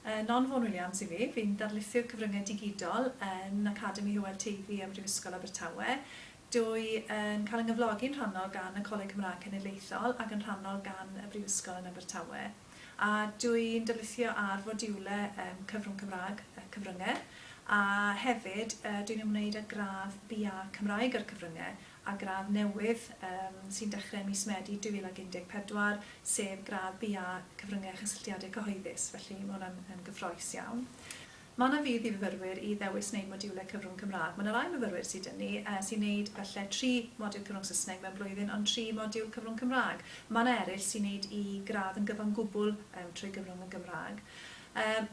Non Vaughan Williams i fi. Fi'n Darlithydd Cyfryngau Digidol yn Academi Hywel Teifi a Prifysgol Abertawe. Dwi yn cael yng nghyflogi'n rhannol gan y Coleg Cymraeg Cenedlaethol ac yn rhannol gan y Prifysgol yn Abertawe. A dwi'n darlithio ar fodiwle cyfrwng Cymraeg, cyfryngau, a hefyd dwi'n ymwneud â gradd BA Cymraeg ar cyfryngau a gradd newydd sy'n dechrau mis Medi 2014, sef gradd BA Cyfryngau Chysylltiadau Cyhoeddus, felly mae hwnna'n gyffrous iawn. Mae yna fydd i fyfyrwyr i ddewis wneud modiwlau cyfrwng Cymraeg. Mae yna rai myfyrwyr sydd yn ni sy'n gwneud felly 3 modiwl cyfrwng Saesneg mewn blwyddyn, ond 3 modiwl cyfrwng Cymraeg. Mae yna eraill sy'n gwneud i gradd yn gyfan gwbl trwy gyfrwng y Gymraeg.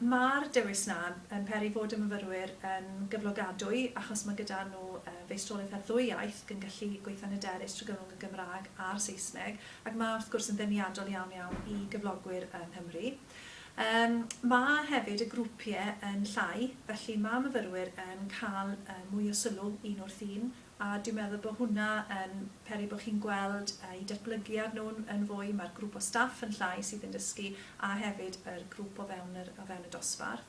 Mae'r dewis na yn peri fod y myfyrwyr yn gyflogadwy achos mae gyda nhw feistrolaeth ar ddwy iaith gan gallu gweithio yn hyderus trwy gyfrwng y Gymraeg a'r Saesneg, ac mae wrth gwrs yn ddeniadol iawn i gyflogwyr yng Nghymru. Mae hefyd y grwpiau yn llai, felly mae myfyrwyr yn cael mwy o sylw un wrth un, a dwi'n meddwl bod hwnna yn peri bod chi'n gweld eu datblygiad nhw'n yn fwy, mae'r grŵp o staff yn llai sydd yn dysgu, a hefyd yr grŵp o fewn y dosbarth.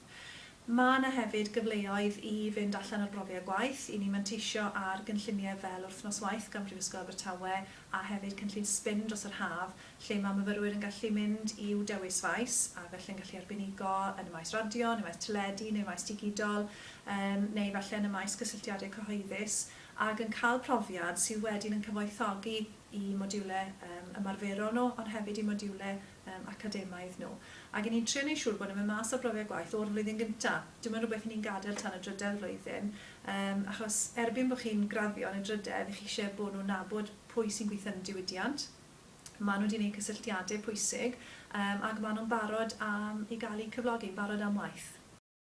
Mae yna hefyd gyfleoedd i fynd allan o'r brofiad gwaith, i ni manteisio ar gynlluniau fel wythnos waith gan Prifysgol Abertawe a hefyd cynllun spin dros yr haf, lle mae myfyrwyr yn gallu mynd i'w dewis faes a felly'n gallu arbenigo yn y maes radio, yn y maes teledu, neu maes digidol, neu felly yn y maes cysylltiadau cyhoeddus, ac yn cael profiad sydd wedyn yn cyfoethogi i modiwlau ymarferol nhw, ond hefyd i modiwlau academaidd nhw. Ac ni'n trio wneud siŵr bod yn mynd mas o brofiad gwaith o'r flwyddyn gyntaf. Dwi'n meddwl rhywbeth ni'n gadael tan y drydedd flwyddyn, achos erbyn bod chi'n graddio yn y drydedd, chi eisiau bod nhw'n nabod pwy sy'n gweithio yn diwydiant. Maen nhw wedi gwneud cysylltiadau pwysig, ac maen nhw'n barod i gael eu cyflogi, barod am waith.